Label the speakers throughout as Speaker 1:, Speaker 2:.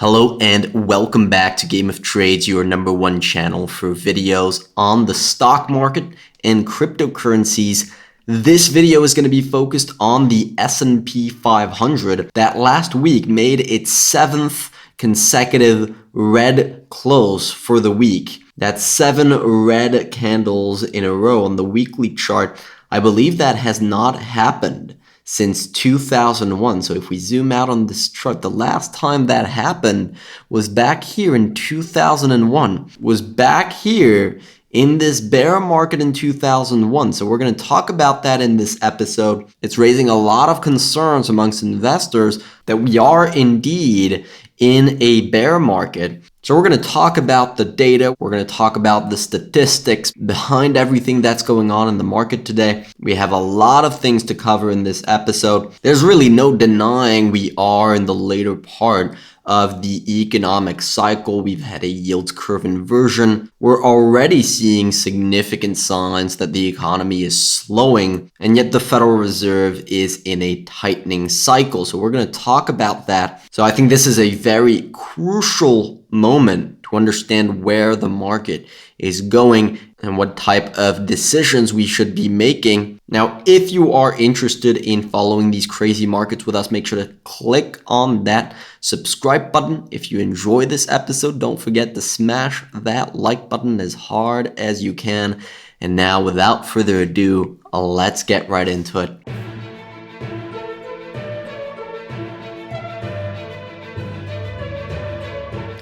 Speaker 1: Hello and welcome back to Game of Trades, your number one channel for videos on the stock market and cryptocurrencies. This video is going to be focused on the SP 500 that last week made its 7th consecutive red close for the week. That's 7 red candles in a row on the weekly chart. I believe that has not happened since 2001. So if we zoom out on this chart, the last time that happened was back here in 2001, was back here in this bear market in 2001. So we're going to talk about that in this episode. It's raising a lot of concerns amongst investors that we are indeed in a bear market. So we're going to talk about the data. We're going to talk about the statistics behind everything that's going on in the market today. We have a lot of things to cover in this episode. There's really no denying we are in the later part of the economic cycle. We've had a yield curve inversion. We're already seeing significant signs that the economy is slowing, and yet the Federal Reserve is in a tightening cycle. So we're going to talk about that. So I think this is a very crucial moment to understand where the market is going and what type of decisions we should be making. Now, if you are interested in following these crazy markets with us, make sure to click on that subscribe button. If you enjoy this episode, don't forget to smash that like button as hard as you can. And now, without further ado, let's get right into it.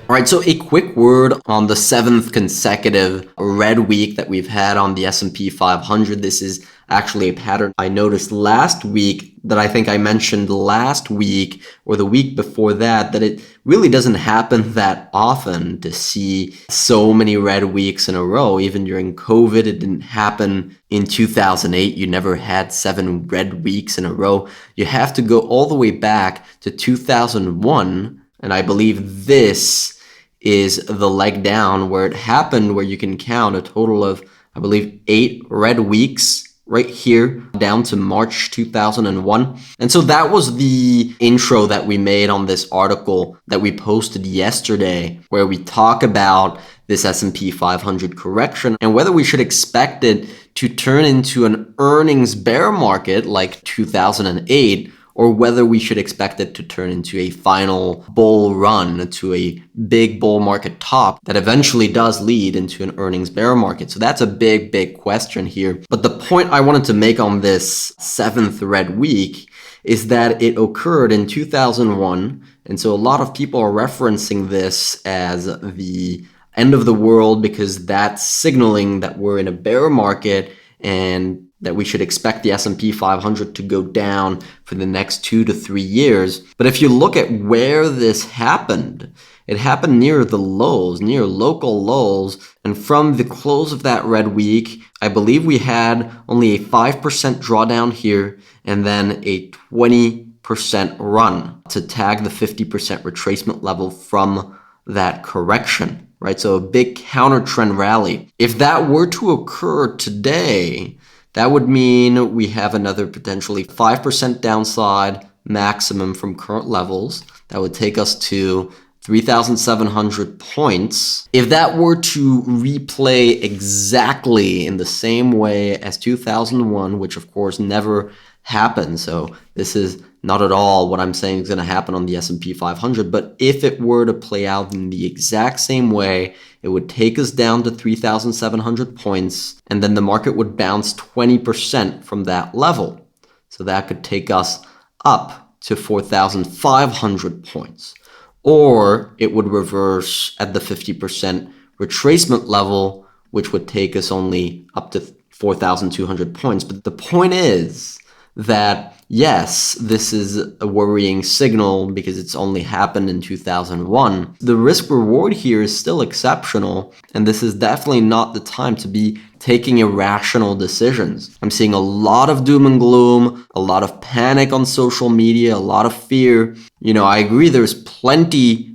Speaker 1: All right, so a quick word on the 7th consecutive red week that we've had on the S&P 500. This is actually a pattern I noticed last week that I think I mentioned last week or the week before that it really doesn't happen that often to see so many red weeks in a row. Even during COVID, it didn't happen in 2008. You never had 7 red weeks in a row. You have to go all the way back to 2001, and I believe this is the leg down where it happened, where you can count a total of, I believe, 8 red weeks right here down to March 2001. And so that was the intro that we made on this article that we posted yesterday, where we talk about this S&P 500 correction and whether we should expect it to turn into an earnings bear market like 2008, or whether we should expect it to turn into a final bull run to a big bull market top that eventually does lead into an earnings bear market. So that's a big question here. But the point I wanted to make on this 7th red week is that it occurred in 2001. And so a lot of people are referencing this as the end of the world because that's signaling that we're in a bear market and that we should expect the S&P 500 to go down for the next 2 to 3 years. But if you look at where this happened, it happened near the lows, near local lows. And from the close of that red week, I believe we had only a 5% drawdown here and then a 20% run to tag the 50% retracement level from that correction, right? So a big counter trend rally. If that were to occur today, that would mean we have another potentially 5% downside maximum from current levels. That would take us to 3,700 points. If that were to replay exactly in the same way as 2001, which of course never happened, so this is not at all what I'm saying is going to happen on the S&P 500, but if it were to play out in the exact same way, it would take us down to 3,700 points, and then the market would bounce 20% from that level. So that could take us up to 4,500 points. Or it would reverse at the 50% retracement level, which would take us only up to 4,200 points. But the point is that yes, this is a worrying signal because it's only happened in 2001. The risk reward here is still exceptional, and this is definitely not the time to be taking irrational decisions. I'm seeing a lot of doom and gloom, a lot of panic on social media, a lot of fear. I agree there's plenty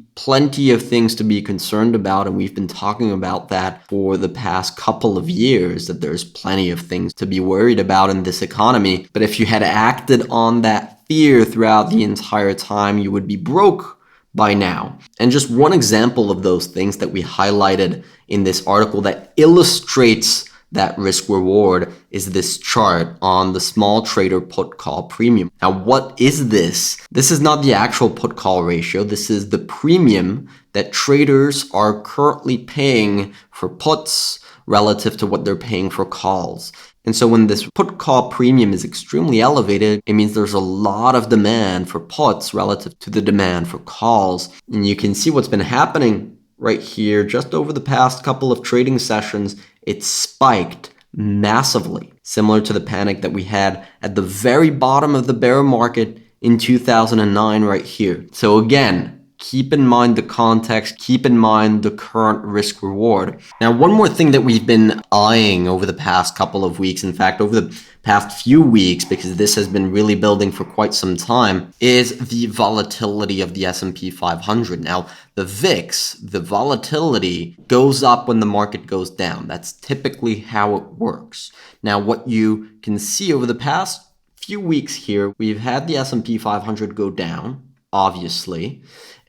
Speaker 1: of things to be concerned about, and we've been talking about that for the past couple of years, that there's plenty of things to be worried about in this economy. But if you had acted on that fear throughout the entire time, you would be broke by now. And just one example of those things that we highlighted in this article that illustrates that risk reward is this chart on the small trader put call premium. Now, what is this? This is not the actual put call ratio. This is the premium that traders are currently paying for puts relative to what they're paying for calls. And so when this put call premium is extremely elevated, it means there's a lot of demand for puts relative to the demand for calls. And you can see what's been happening right here just over the past couple of trading sessions. It spiked massively, similar to the panic that we had at the very bottom of the bear market in 2009 right here. So again, keep in mind the context, keep in mind the current risk reward. Now, one more thing that we've been eyeing over the past couple of weeks, in fact, over the past few weeks, because this has been really building for quite some time, is the volatility of the S&P 500. Now, the VIX, the volatility goes up when the market goes down. That's typically how it works. Now, what you can see over the past few weeks here, we've had the S&P 500 go down, obviously,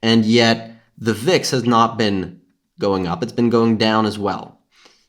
Speaker 1: and yet the VIX has not been going up. It's been going down as well.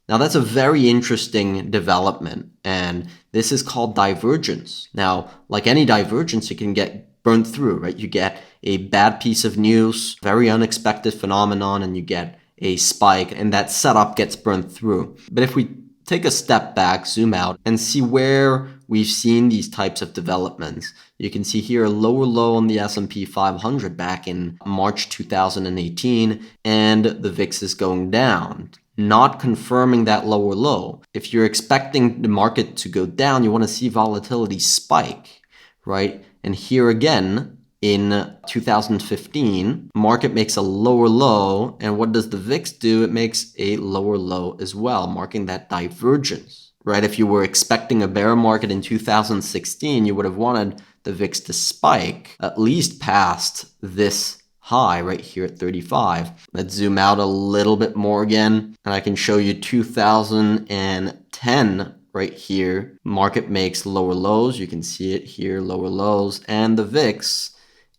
Speaker 1: Now, that's a very interesting development, and this is called divergence. Now, like any divergence, it can get burned through, right? You get a bad piece of news, very unexpected phenomenon, and you get a spike, and that setup gets burned through. But if we take a step back, zoom out, and see where we've seen these types of developments, you can see here a lower low on the S&P 500 back in March 2018, and the VIX is going down, not confirming that lower low. If you're expecting the market to go down, you want to see volatility spike, right? And here again, in 2015, market makes a lower low, and what does the VIX do? It makes a lower low as well, marking that divergence, right? If you were expecting a bear market in 2016, you would have wanted the VIX to spike at least past this high right here at 35. Let's zoom out a little bit more again, and I can show you 2010 right here. Market makes lower lows. You can see it here, lower lows, and the VIX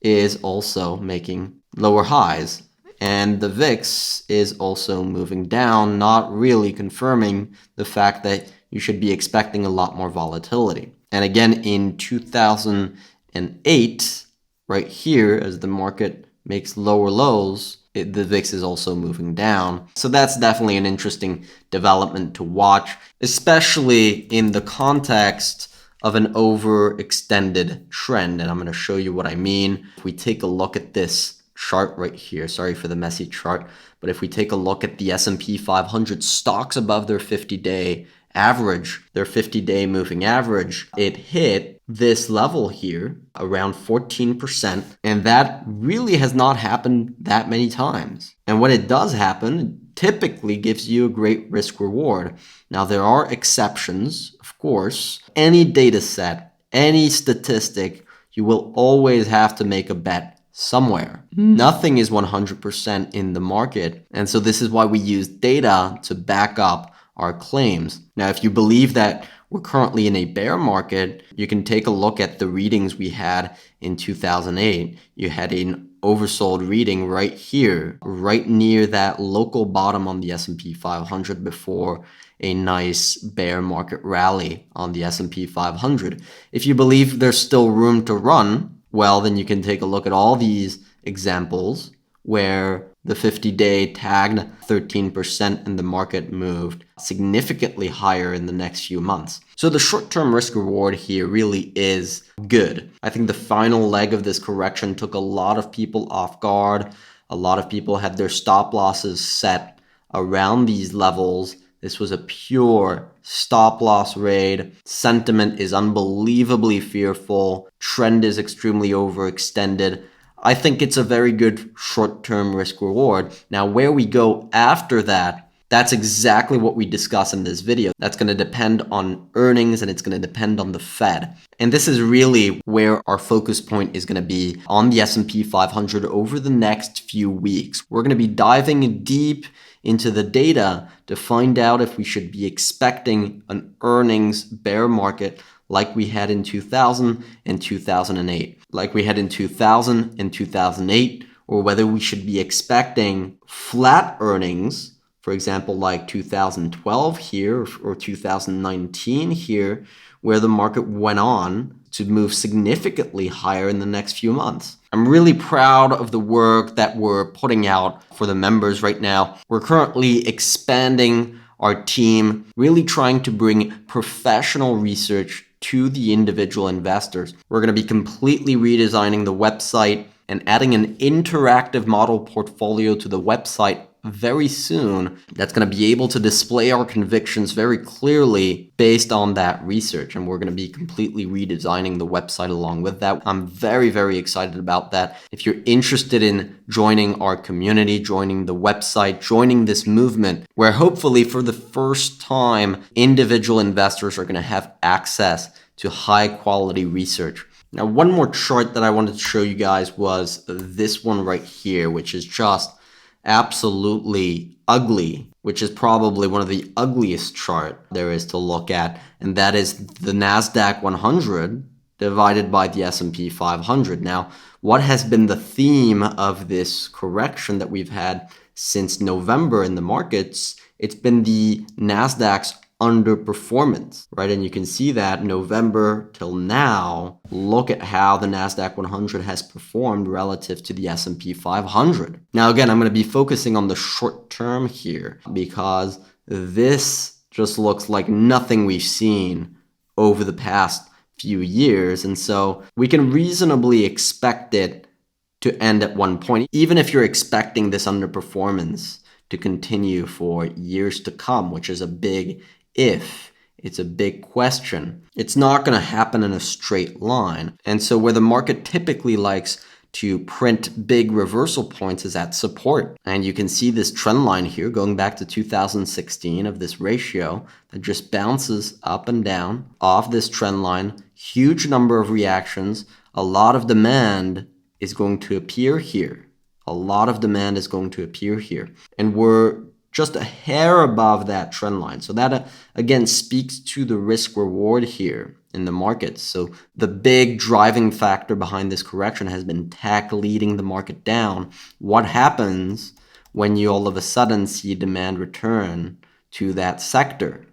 Speaker 1: is also making lower highs. And the VIX is also moving down, not really confirming the fact that you should be expecting a lot more volatility. And again, in 2008, right here, as the market makes lower lows, the VIX is also moving down. So that's definitely an interesting development to watch, especially in the context of an overextended trend. And I'm going to show you what I mean. If we take a look at this chart right here, sorry for the messy chart, but if we take a look at the S&P 500 stocks above their 50-day average, their 50-day moving average, it hit this level here around 14%. And that really has not happened that many times. And when it does happen, it typically gives you a great risk reward. Now, there are exceptions, of course. Any data set, any statistic, you will always have to make a bet somewhere. Nothing is 100% in the market. And so this is why we use data to back up our claims. Now, if you believe that we're currently in a bear market, you can take a look at the readings we had in 2008. You had an oversold reading right here, right near that local bottom on the S&P 500 before a nice bear market rally on the S&P 500. If you believe there's still room to run, well, then you can take a look at all these examples where the 50-day tagged 13% and the market moved significantly higher in the next few months. So the short-term risk reward here really is good. I think the final leg of this correction took a lot of people off guard. A lot of people had their stop losses set around these levels. This was a pure stop loss raid. Sentiment is unbelievably fearful. Trend is extremely overextended. I think it's a very good short-term risk reward. Now, where we go after that, that's exactly what we discuss in this video. That's going to depend on earnings, and it's going to depend on the Fed. And this is really where our focus point is going to be on the S&P 500 over the next few weeks. We're going to be diving deep into the data to find out if we should be expecting an earnings bear market like we had in 2000 and 2008. Like we had in 2000 and 2008, or whether we should be expecting flat earnings, for example, like 2012 here or 2019 here, where the market went on to move significantly higher in the next few months. I'm really proud of the work that we're putting out for the members right now. We're currently expanding our team, really trying to bring professional research to the individual investors. We're going to be completely redesigning the website and adding an interactive model portfolio to the website very soon that's going to be able to display our convictions very clearly based on that research. And we're going to be completely redesigning the website along with that. I'm very, very excited about that. If you're interested in joining our community, joining the website, joining this movement, where hopefully for the first time, individual investors are going to have access to high quality research. Now, one more chart that I wanted to show you guys was this one right here, which is just absolutely ugly, which is probably one of the ugliest chart there is to look at, and that is the Nasdaq 100 divided by the SP 500. Now, what has been the theme of this correction that we've had since November in the markets? It's been the Nasdaq's underperformance, right? And you can see that November till now, look at how the Nasdaq 100 has performed relative to the S&P 500. Now, again, I'm going to be focusing on the short term here because this just looks like nothing we've seen over the past few years. And so we can reasonably expect it to end at one point, even if you're expecting this underperformance to continue for years to come, which is a big if. It's a big question. It's not going to happen in a straight line. And so where the market typically likes to print big reversal points is at support. And you can see this trend line here going back to 2016 of this ratio that just bounces up and down off this trend line. Huge number of reactions. A lot of demand is going to appear here. A lot of demand is going to appear here. And we're just a hair above that trend line. So that again speaks to the risk reward here in the markets. So the big driving factor behind this correction has been tech leading the market down. What happens when you all of a sudden see demand return to that sector?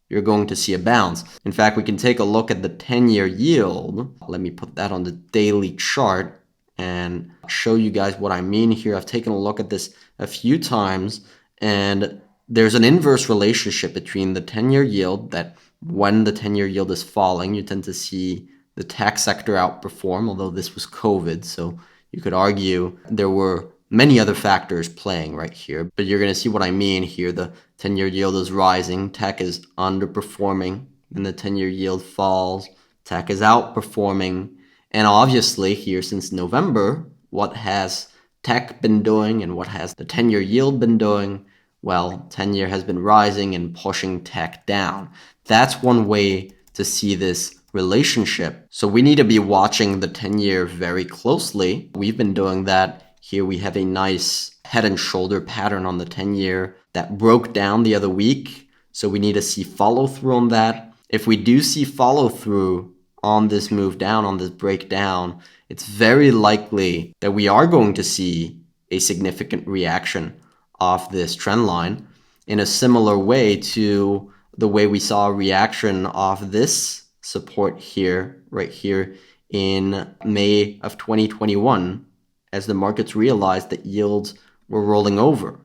Speaker 1: You're going to see a bounce. In fact, we can take a look at the 10-year yield. Let me put that on the daily chart and show you guys what I mean here. I've taken a look at this a few times, and there's an inverse relationship between the 10-year yield, that when the 10-year yield is falling, you tend to see the tech sector outperform, although this was COVID. So you could argue there were many other factors playing right here, but you're going to see what I mean here. The 10-year yield is rising, tech is underperforming, and the 10-year yield falls, tech is outperforming. And obviously here since November, what has tech been doing and what has the 10-year yield been doing? Well, 10-year has been rising and pushing tech down. That's one way to see this relationship. So we need to be watching the 10-year very closely. We've been doing that. Here we have a nice head and shoulder pattern on the 10-year that broke down the other week. So we need to see follow through on that. If we do see follow through on this move down, on this breakdown, it's very likely that we are going to see a significant reaction off this trend line in a similar way to the way we saw a reaction off this support here, right here in May of 2021, as the markets realized that yields were rolling over.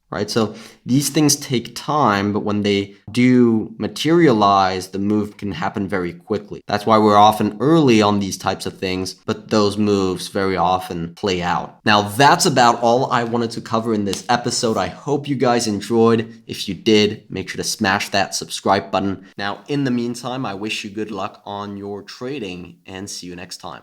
Speaker 1: Right? So these things take time, but when they do materialize, the move can happen very quickly. That's why we're often early on these types of things, but those moves very often play out. Now, that's about all I wanted to cover in this episode. I hope you guys enjoyed. If you did, make sure to smash that subscribe button. Now, in the meantime, I wish you good luck on your trading and see you next time.